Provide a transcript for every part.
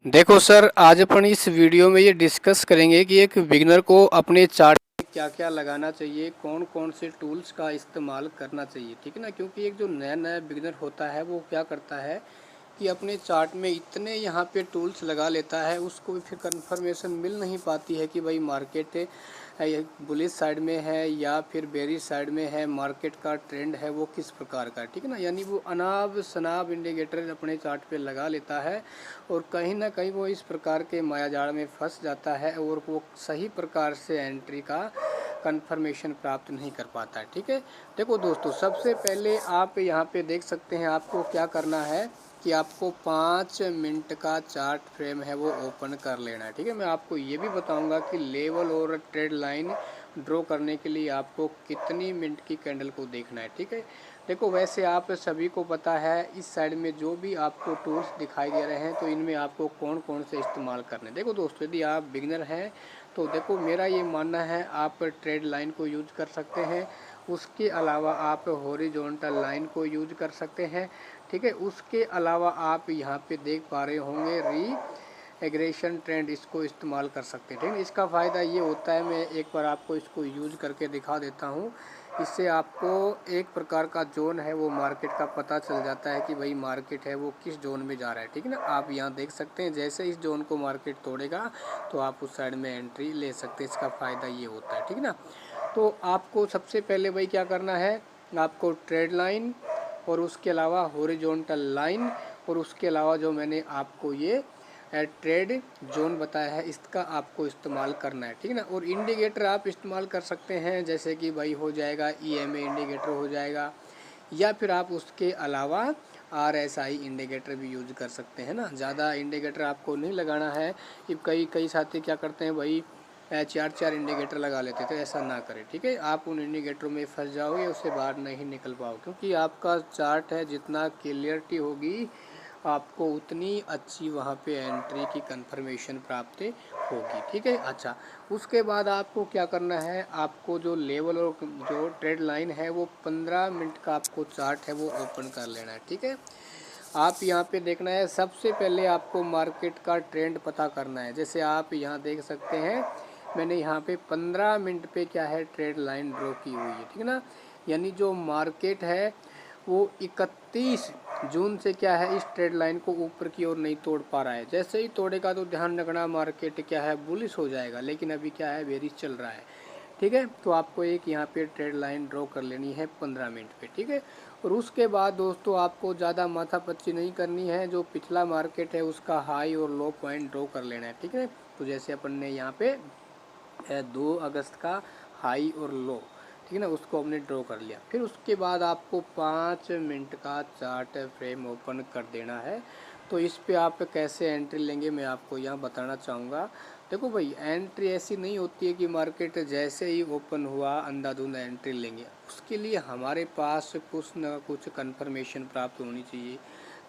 देखो सर, आज अपन इस वीडियो में ये डिस्कस करेंगे कि एक बिगिनर को अपने चार्ट में क्या क्या लगाना चाहिए, कौन कौन से टूल्स का इस्तेमाल करना चाहिए। ठीक है ना, क्योंकि एक जो नया नया बिगिनर होता है वो क्या करता है कि अपने चार्ट में इतने यहाँ पे टूल्स लगा लेता है, उसको भी फिर कंफर्मेशन मिल नहीं पाती है कि भाई मार्केट बुलिश साइड में है या फिर बेरिश साइड में है, मार्केट का ट्रेंड है वो किस प्रकार का। ठीक है ना, यानी वो अनाब शनाब इंडिकेटर अपने चार्ट पे लगा लेता है और कहीं ना कहीं वो इस प्रकार के मायाजाल में फंस जाता है और वो सही प्रकार से एंट्री का कंफर्मेशन प्राप्त नहीं कर पाता है। ठीक है, देखो दोस्तों, सबसे पहले आप यहाँ पे देख सकते हैं आपको क्या करना है कि आपको 5 मिनट का चार्ट फ्रेम है वो ओपन कर लेना है। ठीक है, मैं आपको ये भी बताऊंगा कि लेवल और ट्रेड लाइन ड्रॉ करने के लिए आपको कितनी मिनट की कैंडल को देखना है। ठीक है, देखो वैसे आप सभी को पता है इस साइड में जो भी आपको टूल्स दिखाई दे रहे हैं तो इनमें आपको कौन कौन से इस्तेमाल करने हैं। देखो दोस्तों, यदि आप बिगिनर हैं तो देखो मेरा ये मानना है आप ट्रेड लाइन को यूज कर सकते हैं, उसके अलावा आप हॉरिजॉन्टल लाइन को यूज कर सकते हैं। ठीक है, उसके अलावा आप यहाँ पे देख पा रहे होंगे री एग्रेशन ट्रेंड, इसको इस्तेमाल कर सकते हैं। ठीक है, इसका फ़ायदा ये होता है, मैं एक बार आपको इसको यूज करके दिखा देता हूँ। इससे आपको एक प्रकार का जोन है वो मार्केट का पता चल जाता है कि भाई मार्केट है वो किस जोन में जा रहा है। ठीक है ना, आप यहाँ देख सकते हैं जैसे इस जोन को मार्केट तोड़ेगा तो आप उस साइड में एंट्री ले सकते हैं। इसका फ़ायदा ये होता है। ठीक है ना, तो आपको सबसे पहले भाई क्या करना है, आपको ट्रेड लाइन और उसके अलावा हॉरिजॉन्टल लाइन और उसके अलावा जो मैंने आपको ये ट्रेड जोन बताया है इसका आपको इस्तेमाल करना है। ठीक है ना, और इंडिकेटर आप इस्तेमाल कर सकते हैं जैसे कि भाई हो जाएगा ईएमए इंडिकेटर हो जाएगा, या फिर आप उसके अलावा आरएसआई इंडिकेटर भी यूज कर सकते हैं ना। ज़्यादा इंडिकेटर आपको नहीं लगाना है कि कई कई साथी क्या करते हैं भाई चार चार इंडिकेटर लगा लेते, तो ऐसा ना करें। ठीक है, आप उन इंडिकेटरों में फंस जाओगे, उससे बाहर नहीं निकल पाओ, क्योंकि आपका चार्ट है जितना क्लियरिटी होगी आपको उतनी अच्छी वहाँ पे एंट्री की कंफर्मेशन प्राप्त होगी। ठीक है, अच्छा, उसके बाद आपको क्या करना है, आपको जो लेवल और जो ट्रेड लाइन है वो 15 मिनट का आपको चार्ट है वो ओपन कर लेना है। ठीक है, आप यहाँ पे देखना है, सबसे पहले आपको मार्केट का ट्रेंड पता करना है। जैसे आप यहाँ देख सकते हैं मैंने यहाँ पे 15 मिनट पे क्या है ट्रेड लाइन ड्रॉ की हुई है। ठीक है ना, यानी जो मार्केट है वो 31 जून से क्या है इस ट्रेड लाइन को ऊपर की ओर नहीं तोड़ पा रहा है। जैसे ही तोड़ेगा तो ध्यान रखना मार्केट क्या है बुलिश हो जाएगा, लेकिन अभी क्या है बेरिश चल रहा है। ठीक है, तो आपको एक यहाँ पे ट्रेड लाइन ड्रॉ कर लेनी है 15 मिनट पे। ठीक है, और उसके बाद दोस्तों आपको ज़्यादा माथापच्ची नहीं करनी है, जो पिछला मार्केट है उसका हाई और लो पॉइंट ड्रॉ कर लेना है। ठीक है, तो जैसे अपन ने यहाँ पे 2 अगस्त का हाई और लो, ठीक है ना, उसको हमने ड्रॉ कर लिया। फिर उसके बाद आपको 5 मिनट का चार्ट फ्रेम ओपन कर देना है। तो इस पे आप कैसे एंट्री लेंगे मैं आपको यहाँ बताना चाहूँगा। देखो भाई, एंट्री ऐसी नहीं होती है कि मार्केट जैसे ही ओपन हुआ अंधाधुंध एंट्री लेंगे, उसके लिए हमारे पास कुछ न कुछ कंफर्मेशन प्राप्त होनी चाहिए।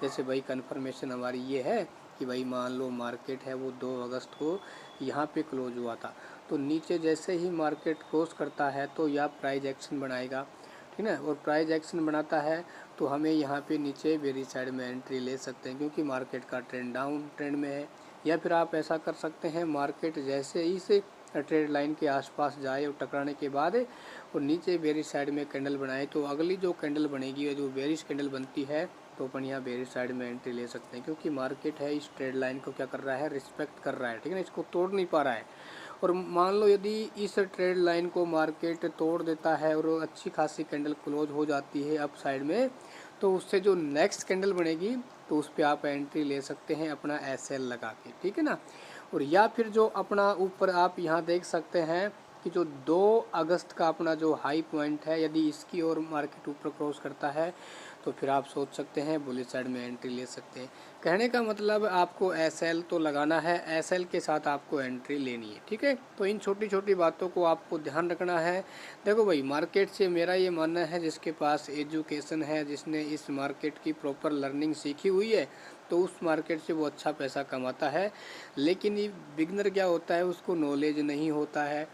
जैसे भाई कंफर्मेशन हमारी ये है कि भाई मान लो मार्केट है वो 2 अगस्त को यहाँ पे क्लोज हुआ था, तो नीचे जैसे ही मार्केट क्लोज करता है तो यह प्राइस एक्शन बनाएगा। ठीक है, और प्राइस एक्शन बनाता है तो हमें यहाँ पे नीचे बेरी साइड में एंट्री ले सकते हैं, क्योंकि मार्केट का ट्रेंड डाउन ट्रेंड में है। या फिर आप ऐसा कर सकते हैं, मार्केट जैसे ही से ट्रेड लाइन के आसपास जाए और टकराने के बाद और नीचे बेरिश साइड में कैंडल बनाए, तो अगली जो कैंडल बनेगी जो बेरिश कैंडल बनती है तो अपन यहाँ बेरिश साइड में एंट्री ले सकते हैं, क्योंकि मार्केट है इस ट्रेड लाइन को क्या कर रहा है रिस्पेक्ट कर रहा है। ठीक है ना, इसको तोड़ नहीं पा रहा है। और मान लो यदि इस ट्रेड लाइन को मार्केट तोड़ देता है और अच्छी खासी कैंडल क्लोज हो जाती है अप साइड में, तो उससे जो नेक्स्ट कैंडल बनेगी तो उस पर आप एंट्री ले सकते हैं अपना एसएल लगा के। ठीक है ना, और या फिर जो अपना ऊपर आप यहाँ देख सकते हैं कि जो 2 अगस्त का अपना जो हाई पॉइंट है, यदि इसकी ओर मार्केट ऊपर क्रॉस करता है तो फिर आप सोच सकते हैं बुलिश साइड में एंट्री ले सकते हैं। कहने का मतलब आपको एसएल तो लगाना है, एसएल के साथ आपको एंट्री लेनी है। ठीक है, तो इन छोटी छोटी बातों को आपको ध्यान रखना है। देखो भाई, मार्केट से मेरा ये मानना है जिसके पास एजुकेशन है, जिसने इस मार्केट की प्रॉपर लर्निंग सीखी हुई है, तो उस मार्केट से वो अच्छा पैसा कमाता है। लेकिन ये बिगनर क्या होता है, उसको नॉलेज नहीं होता है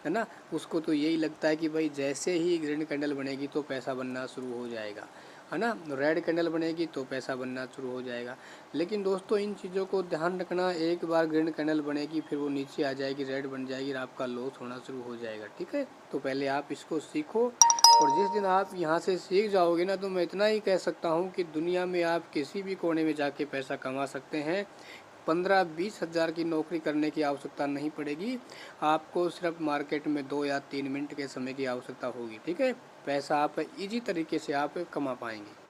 ना, उसको तो यही लगता है कि भाई जैसे ही ग्रीन कैंडल बनेगी तो पैसा बनना शुरू हो जाएगा। है ना। रेड कैंडल बनेगी तो पैसा बनना शुरू हो जाएगा। लेकिन दोस्तों इन चीज़ों को ध्यान रखना, एक बार ग्रीन कैंडल बनेगी फिर वो नीचे आ जाएगी, रेड बन जाएगी और आपका लॉस होना शुरू हो जाएगा। ठीक है, तो पहले आप इसको सीखो, और जिस दिन आप यहाँ से सीख जाओगे ना, तो मैं इतना ही कह सकता हूँ कि दुनिया में आप किसी भी कोने में जाके पैसा कमा सकते हैं। 15-20 हज़ार की नौकरी करने की आवश्यकता नहीं पड़ेगी आपको, सिर्फ मार्केट में 2 या 3 मिनट के समय की आवश्यकता होगी। ठीक है, पैसा आप इजी तरीके से आप कमा पाएंगे।